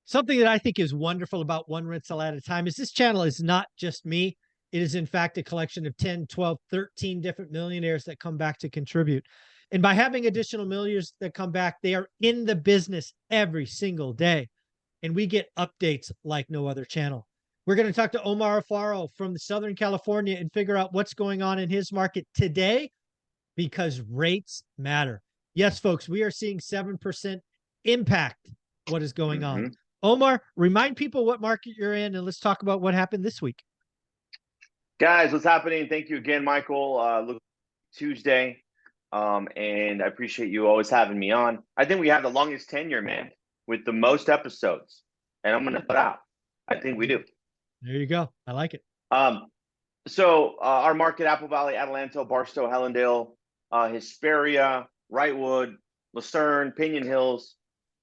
Something that I think is wonderful about One Rental at a Time is this channel is not just me. It is, in fact, a collection of 10, 12, 13 different millionaires that come back to contribute. And by having additional millionaires that come back, they are in the business every single day. And we get updates like no other channel. We're going to talk to Omar Afaro from Southern California and figure out what's going on in his market today because rates matter. Yes, folks, we are seeing 7% impact what is going on. Omar, remind people what market you're in, and let's talk about what happened this week. Guys, what's happening? Thank you again, Michael. Look, Tuesday, and I appreciate you always having me on. I think we have the longest tenure, man, with the most episodes, and I'm going to put out. I think we do. There you go. I like it. So our market, Apple Valley, Adelanto, Barstow, Hellendale, Hesperia, Wrightwood, Lucerne, Pinion Hills,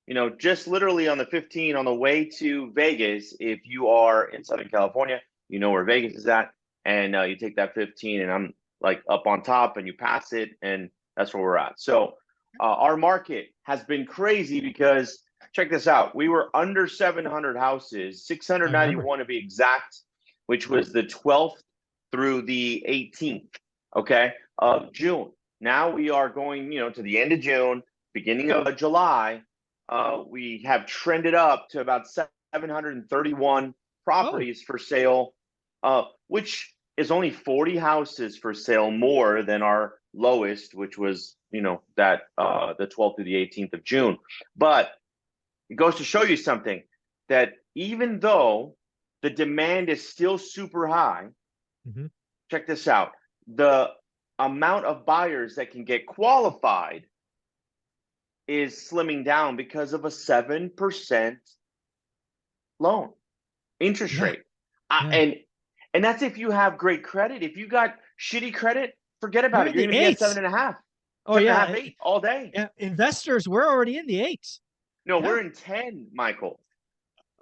you know, just literally on the 15 on the way to Vegas. If you are in Southern California, you know where Vegas is at, and you take that 15 and I'm like up on top and you pass it, and that's where we're at. So our market has been crazy because check this out. We were under 700 houses, 691 to be exact, which was the 12th through the 18th, okay, of June. Now we are going, you know, to the end of June, beginning of July. We have trended up to about 731 properties for sale, which is only 40 houses for sale more than our lowest, which was, you know, that the 12th through the 18th of June. But it goes to show you something, that even though the demand is still super high, check this out, the amount of buyers that can get qualified is slimming down because of a 7% loan interest rate. And that's if you have great credit. If you got shitty credit, forget about it. You're going to be at 7.5. Oh, 7.5, 8 all day. Yeah, investors, we're already in the 8s. No, we're in 10, Michael.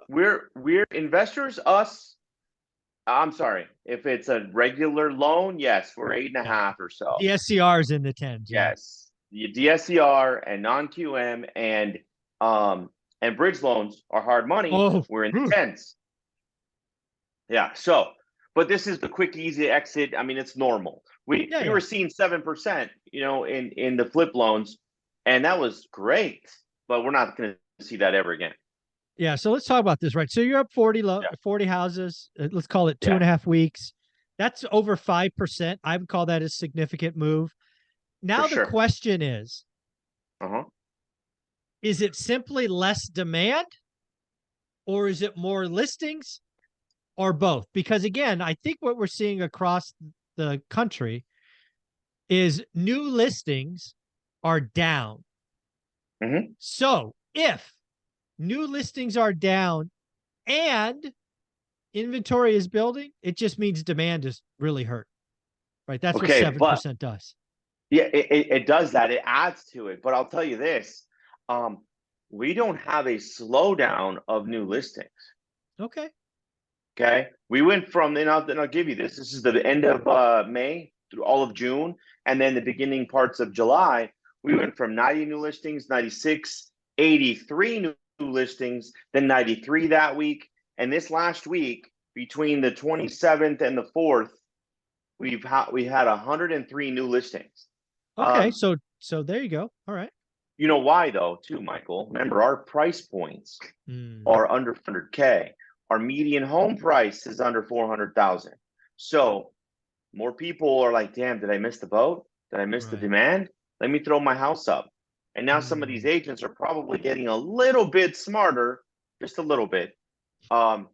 We're investors, us. I'm sorry. If it's a regular loan, yes, we're 8.5 or so. The SCR is in the 10s. Yes. The DSCR and non-QM and bridge loans are hard money. We're in the 10s. Yeah. So, but this is the quick, easy exit. I mean, it's normal. We were seeing 7%, you know, in the flip loans, and that was great. But we're not going to see that ever again. Yeah. So let's talk about this, right? So you're up 40 houses. Let's call it 2.5 weeks. That's over 5%. I would call that a significant move. Now the question is, is it simply less demand, or is it more listings, or both? Because again, I think what we're seeing across the country is new listings are down. So if new listings are down and inventory is building, it just means demand is really hurt, right? That's what 7% does. Yeah, it does that. It adds to it. But I'll tell you this, we don't have a slowdown of new listings. Okay. We went from, and I'll give you this. This is the end of May through all of June, and then the beginning parts of July. We went from 90 new listings, 96, 83 new listings, then 93 that week. And this last week, between the 27th and the 4th, we had 103 new listings. Okay, so there you go. All right. You know why though, too, Michael? Remember, our price points are under 100K. Our median home price is under 400,000. So more people are like, damn, did I miss the boat? Did I miss the demand? Let me throw my house up. And now some of these agents are probably getting a little bit smarter, just a little bit. And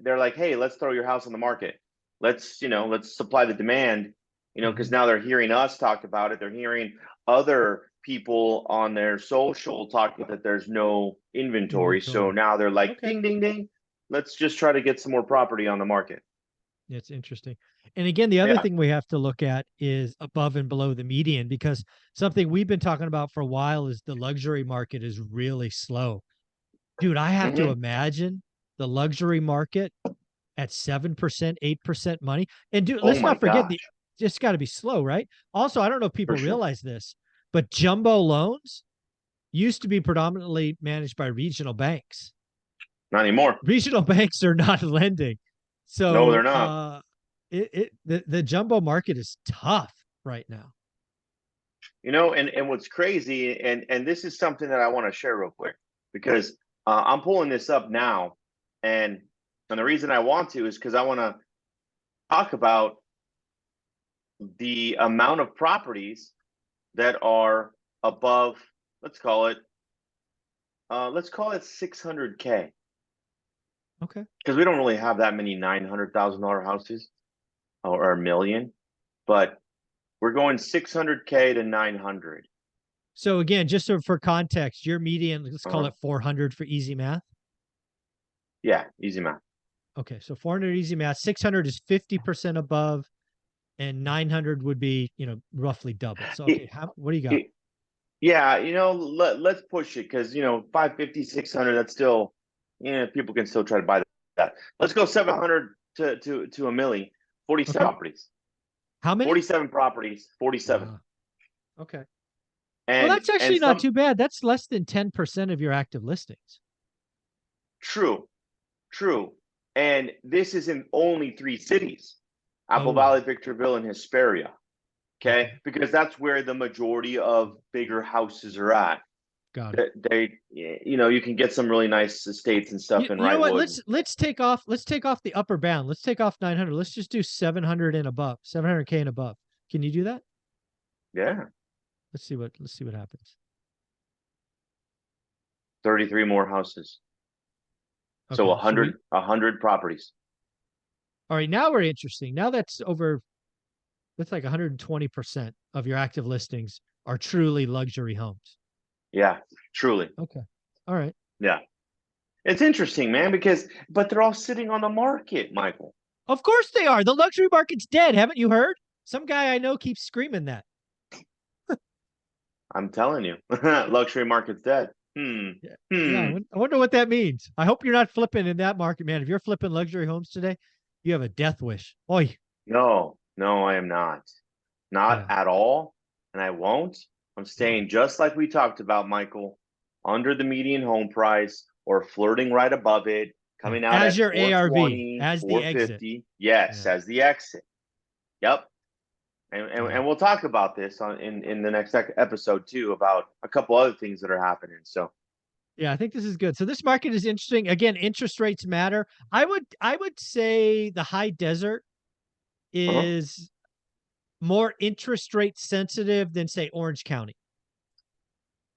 they're like, hey, let's throw your house on the market. Let's supply the demand, because now they're hearing us talk about it. They're hearing other people on their social talking that there's no inventory. So now they're like, ding, ding, ding. Let's just try to get some more property on the market. It's interesting. And again, the other thing we have to look at is above and below the median, because something we've been talking about for a while is the luxury market is really slow. Dude, I have to imagine the luxury market at 7%, 8% money. And dude, let's not forget, it's got to be slow, right? Also, I don't know if people realize this, but jumbo loans used to be predominantly managed by regional banks. Not anymore. Regional banks are not lending. No, they're So not. the jumbo market is tough right now. And what's crazy, and this is something that I want to share real quick, because I'm pulling this up now, and the reason I want to is because I want to talk about the amount of properties that are above, let's call it 600K, Okay. because we don't really have that many $900,000 houses or a million, but we're going 600K to 900. So again, just for context, your median, let's call it 400 for easy math. Yeah, easy math. Okay, so 400 easy math, 600 is 50% above, and 900 would be, roughly double. So okay, what do you got? Yeah, let's push it, because 550, 600, that's still, people can still try to buy that. Let's go 700 to a milli. 47 properties. How many? 47 properties. 47. Okay. And well, that's actually not too bad. That's less than 10% of your active listings. True. And this is in only 3 cities: Apple Valley, Victorville, and Hesperia. Okay, because that's where the majority of bigger houses are at. Got it. You can get some really nice estates and stuff in Wrightwood. You know what? Let's take off the upper bound. Let's take off 900. Let's just do 700 and above, 700K and above. Can you do that? Yeah. Let's see what happens. 33 more houses. Okay, so 100 properties. All right, now we're interesting. Now that's like 120% of your active listings are truly luxury homes. Yeah, truly. Okay. All right. Yeah. It's interesting, man, but they're all sitting on the market, Michael. Of course they are. The luxury market's dead. Haven't you heard? Some guy I know keeps screaming that. I'm telling you, luxury market's dead. Yeah, I wonder what that means. I hope you're not flipping in that market, man. If you're flipping luxury homes today, you have a death wish. Oy. No, I am not. Not at all. And I won't. I'm staying just like we talked about, Michael, under the median home price or flirting right above it, coming out as at your ARV, 420, as the 450. Exit. Yes, as the exit. Yep. And we'll talk about this in the next episode too, about a couple other things that are happening. So yeah, I think this is good. So this market is interesting. Again, interest rates matter. I would say the high desert is more interest rate sensitive than, say, Orange County.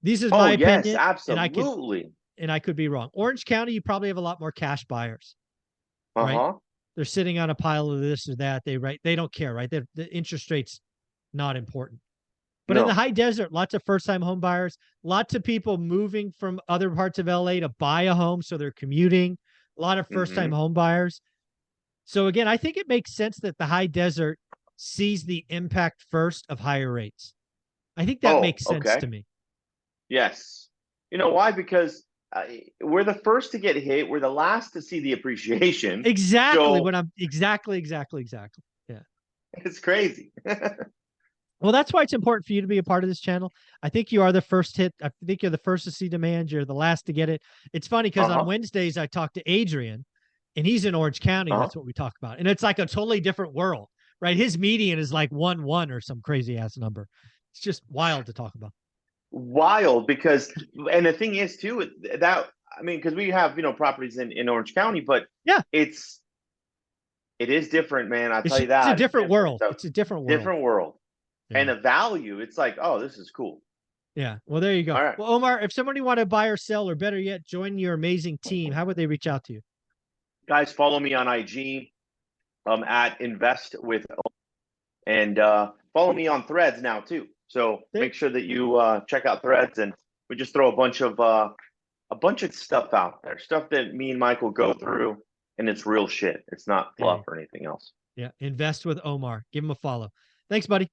This is my opinion. Yes, absolutely. And I could be wrong. Orange County, you probably have a lot more cash buyers. Right? They're sitting on a pile of this or that. They don't care, right? The interest rate's not important. But in the high desert, lots of first-time home buyers, lots of people moving from other parts of LA to buy a home, so they're commuting, a lot of first-time home buyers. So again, I think it makes sense that the high desert sees the impact first of higher rates. I think that makes sense to me. Yes. You know why? Because we're the first to get hit. We're the last to see the appreciation. Exactly. Exactly. Yeah. It's crazy. Well, that's why it's important for you to be a part of this channel. I think you are the first hit. I think you're the first to see demand. You're the last to get it. It's funny because on Wednesdays, I talk to Adrian, and he's in Orange County. That's what we talk about. And it's like a totally different world, right? His median is like 1.1 or some crazy ass number. It's just wild to talk about. Wild, because, and the thing is too, because we have, properties in Orange County, but it is different, man. I'll tell you that. It's a different world. It's a different world. Different world. Yeah. And the value, it's like, oh, this is cool. Yeah. Well, there you go. All right. Well, Omar, if somebody want to buy or sell, or better yet, join your amazing team, how would they reach out to you? Guys, follow me on IG at Invest with, and follow me on Threads now too. So make sure that you check out Threads, and we just throw a bunch of stuff out there, stuff that me and Michael go through, and it's real shit. It's not fluff or anything else. Yeah. Invest with Omar. Give him a follow. Thanks, buddy.